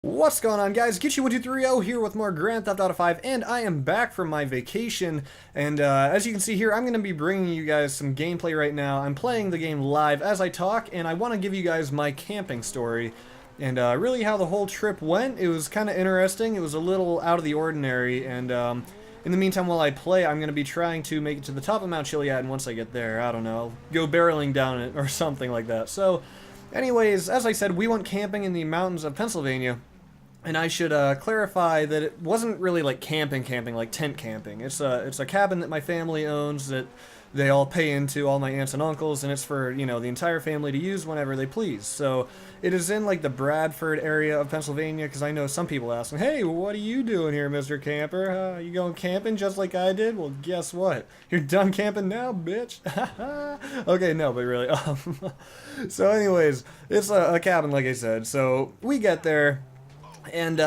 What's going on, guys? Get1230 here with more Grand Theft Auto 5, and I am back from my vacation. And as you can see here, I'm going to be bringing you guys some gameplay right now. I'm playing the game live as I talk, and I want to give you guys my camping story and really how the whole trip went. It was kind of interesting. It was a little out of the ordinary, and in the meantime, while I play, I'm going to be trying to make it to the top of Mount Chiliad, and once I get there, I don't know, go barreling down it or something like that. So, anyways, as I said, we went camping in the mountains of Pennsylvania. And I should clarify that it wasn't really like camping, like tent camping. It's a cabin that my family owns that they all pay into, all my aunts and uncles, and it's for, you know, the entire family to use whenever they please. So it is in like the Bradford area of Pennsylvania, because I know some people ask me, hey, what are you doing here, Mr. Camper? You going camping just like I did? Well, guess what? You're done camping now, bitch. Okay, no, but really. So anyways, it's a cabin, like I said. So we get there. And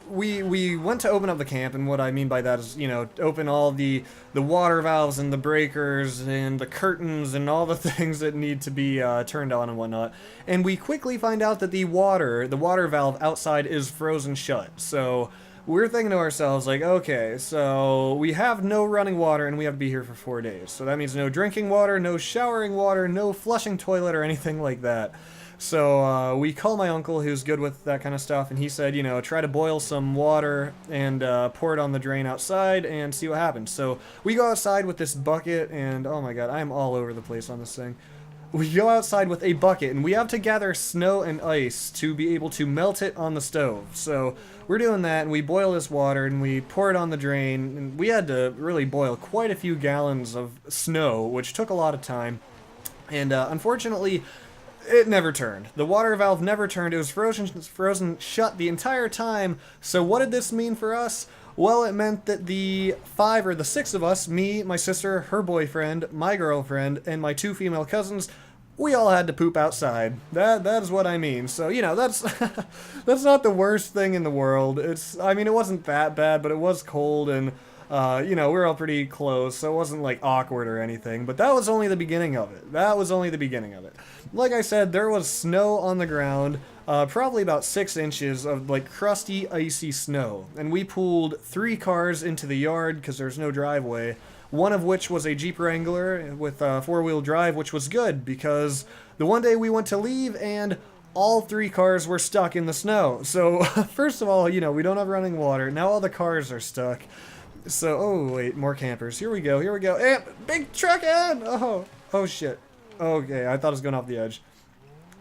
we went to open up the camp, and what I mean by that is, you know, open all the water valves and the breakers and the curtains and all the things that need to be turned on and whatnot. And we quickly find out that the water valve outside is frozen shut. So we're thinking to ourselves, like, okay, so we have no running water and we have to be here for 4 days. So that means no drinking water, no showering water, no flushing toilet or anything like that. So we call my uncle, who's good with that kind of stuff, and he said, you know, try to boil some water and pour it on the drain outside and see what happens. So we go outside with this bucket, and oh my god, I am all over the place on this thing. We go outside with a bucket, and we have to gather snow and ice to be able to melt it on the stove. So we're doing that, and we boil this water, and we pour it on the drain, and we had to really boil quite a few gallons of snow, which took a lot of time. And unfortunately, it never turned. The water valve never turned. It was frozen shut the entire time. So what did this mean for us? Well, it meant that the 5 or the 6 of us, me, my sister, her boyfriend, my girlfriend, and my 2 female cousins, we all had to poop outside. That is what I mean. So, you know, that's that's not the worst thing in the world. I mean, it wasn't that bad, but it was cold, and you know, we were all pretty close, so it wasn't like awkward or anything, but that was only the beginning of it. That was only the beginning of it. Like I said, there was snow on the ground, probably about 6 inches of like crusty, icy snow, and we pulled 3 cars into the yard because there's no driveway, one of which was a Jeep Wrangler with 4-wheel drive, which was good because the one day we went to leave and all 3 cars were stuck in the snow. So first of all, you know, we don't have running water. Now all the cars are stuck. So, oh wait, more campers. Here we go, here we go. Hey, big truck in! Oh shit. Okay, I thought it was going off the edge.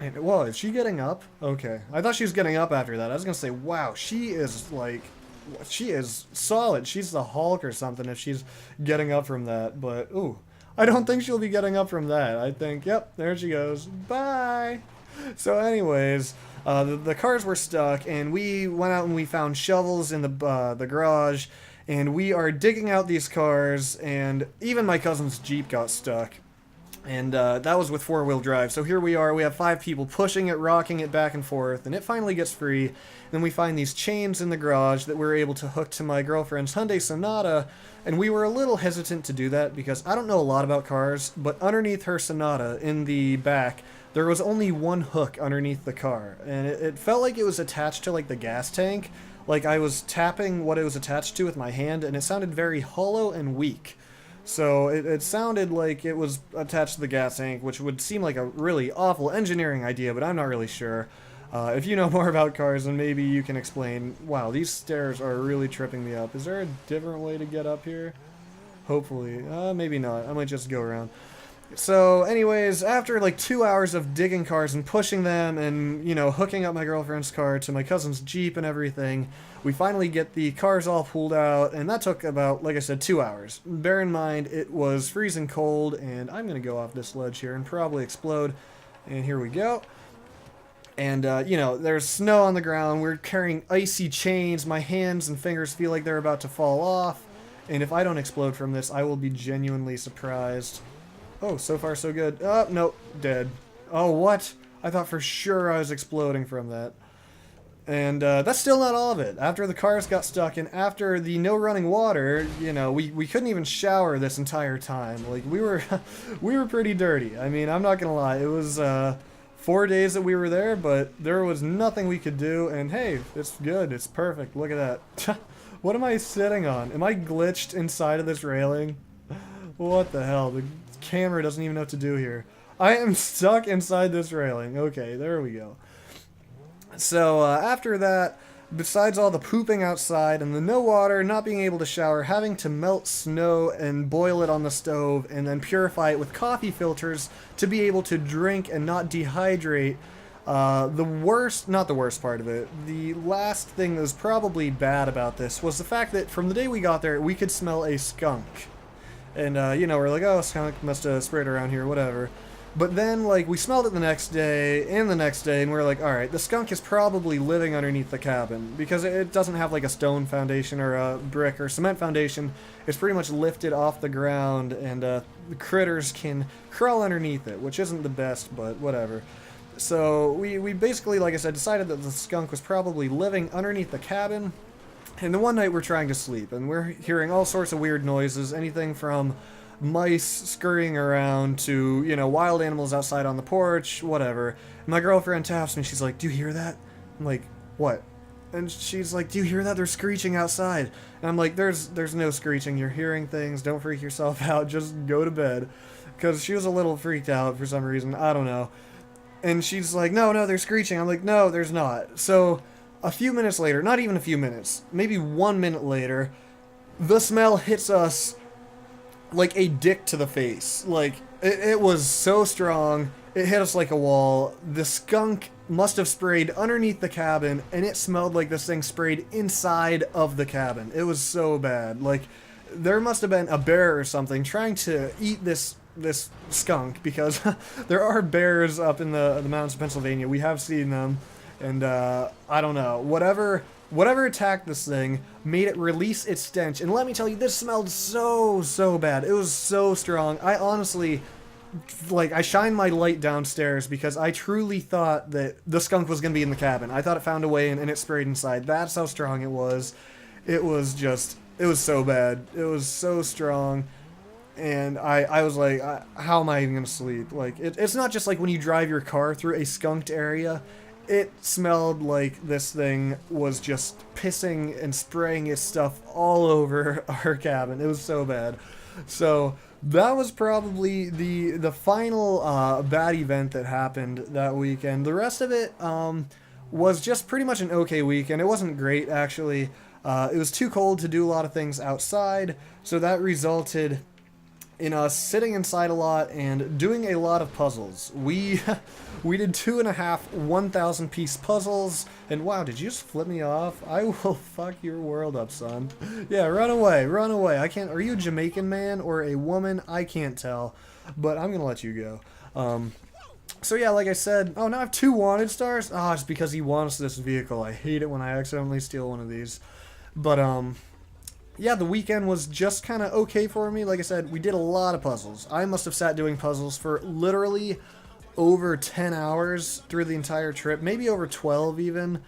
And, whoa, is she getting up? Okay. I thought she was getting up after that. I was gonna say, wow, she is like, she is solid. She's the Hulk or something if she's getting up from that. But, ooh, I don't think she'll be getting up from that. I think, yep, there she goes. Bye! So anyways, the cars were stuck, and we went out and we found shovels in the garage, and we are digging out these cars, and even my cousin's Jeep got stuck. And that was with 4-wheel drive. So here we are, we have 5 people pushing it, rocking it back and forth, and it finally gets free. And then we find these chains in the garage that we're able to hook to my girlfriend's Hyundai Sonata, and we were a little hesitant to do that because I don't know a lot about cars, but underneath her Sonata in the back, there was only one hook underneath the car, and it felt like it was attached to like the gas tank. Like I was tapping what it was attached to with my hand, and it sounded very hollow and weak. So it sounded like it was attached to the gas tank, which would seem like a really awful engineering idea, but I'm not really sure. If you know more about cars, then maybe you can explain. Wow, these stairs are really tripping me up. Is there a different way to get up here? Hopefully. Maybe not. I might just go around. So anyways, after like 2 hours of digging cars and pushing them and, you know, hooking up my girlfriend's car to my cousin's Jeep and everything, we finally get the cars all pulled out, and that took about, like I said, 2 hours. Bear in mind, it was freezing cold, and I'm going to go off this ledge here and probably explode. And here we go. And, you know, there's snow on the ground, we're carrying icy chains, my hands and fingers feel like they're about to fall off, and if I don't explode from this, I will be genuinely surprised. Oh, so far so good. Oh, nope, dead. Oh, what? I thought for sure I was exploding from that. And that's still not all of it. After the cars got stuck and after the no running water, you know, we couldn't even shower this entire time. Like, we were we were pretty dirty. I mean, I'm not gonna lie. It was 4 days that we were there, but there was nothing we could do, and hey, it's good, it's perfect, look at that. What am I sitting on? Am I glitched inside of this railing? What the hell? The camera doesn't even know what to do here. I am stuck inside this railing. Okay, there we go. So after that, besides all the pooping outside and the no water, not being able to shower, having to melt snow and boil it on the stove and then purify it with coffee filters to be able to drink and not dehydrate, not the worst part of it, the last thing that was probably bad about this was the fact that from the day we got there, we could smell a skunk. And, you know, we're like, oh, skunk must have sprayed around here, whatever. But then, like, we smelled it the next day, and we're like, alright, the skunk is probably living underneath the cabin, because it doesn't have, like, a stone foundation or a brick or cement foundation. It's pretty much lifted off the ground, and the critters can crawl underneath it, which isn't the best, but whatever. So, we basically, like I said, decided that the skunk was probably living underneath the cabin, and then one night we're trying to sleep, and we're hearing all sorts of weird noises, anything from mice scurrying around to, you know, wild animals outside on the porch, whatever. And my girlfriend taps me, she's like, do you hear that? I'm like, what? And she's like, do you hear that? They're screeching outside. And I'm like, there's no screeching, you're hearing things, don't freak yourself out, just go to bed. Because she was a little freaked out for some reason, I don't know. And she's like, no, they're screeching. I'm like, no, there's not. So, a few minutes later, not even a few minutes, maybe 1 minute later, the smell hits us like a dick to the face. Like, it was so strong, it hit us like a wall. The skunk must have sprayed underneath the cabin, and it smelled like this thing sprayed inside of the cabin. It was so bad. Like, there must have been a bear or something trying to eat this skunk, because there are bears up in the mountains of Pennsylvania. We have seen them, and I don't know, whatever attacked this thing made it release its stench. And let me tell you, this smelled so bad. It was so strong. I honestly, like, I shined my light downstairs because I truly thought that the skunk was going to be in the cabin. I thought it found a way and it sprayed inside. That's how strong it was. It was so bad. It was so strong. And I was like, how am I even going to sleep? Like, it's not just like when you drive your car through a skunked area. It smelled like this thing was just pissing and spraying its stuff all over our cabin. It was so bad. So that was probably the final bad event that happened that weekend. The rest of it was just pretty much an okay weekend. It wasn't great, actually. It was too cold to do a lot of things outside, so that resulted in us sitting inside a lot and doing a lot of puzzles. We did 2.5 1,000-piece puzzles, and wow, did you just flip me off? I will fuck your world up, son. Yeah, run away, I can't, are you a Jamaican man or a woman? I can't tell, but I'm gonna let you go. So yeah, like I said, oh, now I have 2 wanted stars? Ah, it's because he wants this vehicle. I hate it when I accidentally steal one of these. But, yeah, the weekend was just kind of okay for me. Like I said, we did a lot of puzzles. I must have sat doing puzzles for literally over 10 hours through the entire trip, maybe over 12 even.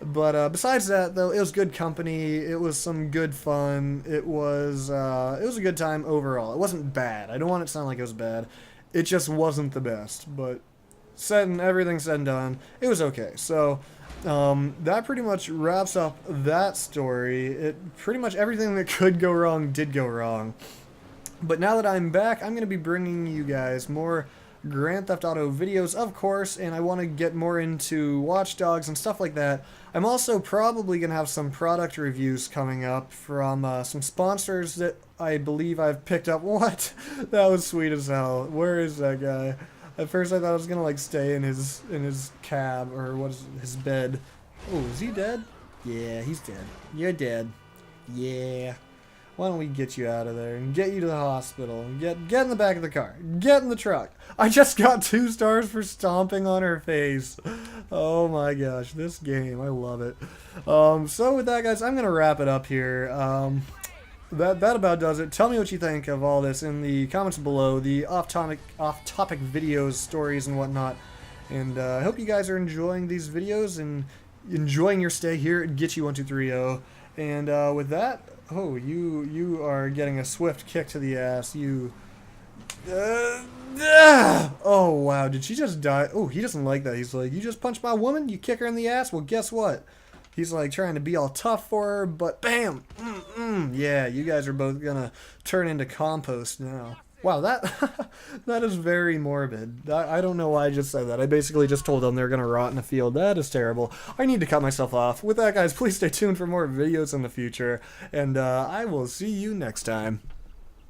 But besides that, though, it was good company. It was some good fun. It was a good time overall. It wasn't bad. I don't want it to sound like it was bad. It just wasn't the best. But everything said and done, it was okay. So that pretty much wraps up that story. Pretty much everything that could go wrong did go wrong. But now that I'm back, I'm going to be bringing you guys more Grand Theft Auto videos, of course, and I want to get more into Watch Dogs and stuff like that. I'm also probably going to have some product reviews coming up from some sponsors that I believe I've picked up. What? That was sweet as hell. Where is that guy? At first I thought I was gonna like stay in his cab or his bed. Oh, is he dead? Yeah, he's dead. You're dead. Yeah. Why don't we get you out of there and get you to the hospital? Get in the back of the car. Get in the truck. I just got 2 stars for stomping on her face. Oh my gosh, this game, I love it. So with that, guys, I'm gonna wrap it up here. That about does it. Tell me what you think of all this in the comments below, the off-topic videos, stories, and whatnot. And I hope you guys are enjoying these videos and enjoying your stay here at Get-You1230. And with that, oh, you are getting a swift kick to the ass. Oh, wow. Did she just die? Oh, he doesn't like that. He's like, you just punched my woman? You kick her in the ass? Well, guess what? He's like trying to be all tough for her, but bam! Yeah, you guys are both gonna turn into compost now. Wow, that that is very morbid. I don't know why I just said that. I basically just told them they're gonna rot in a field. That is terrible. I need to cut myself off. With that, guys, please stay tuned for more videos in the future, and I will see you next time.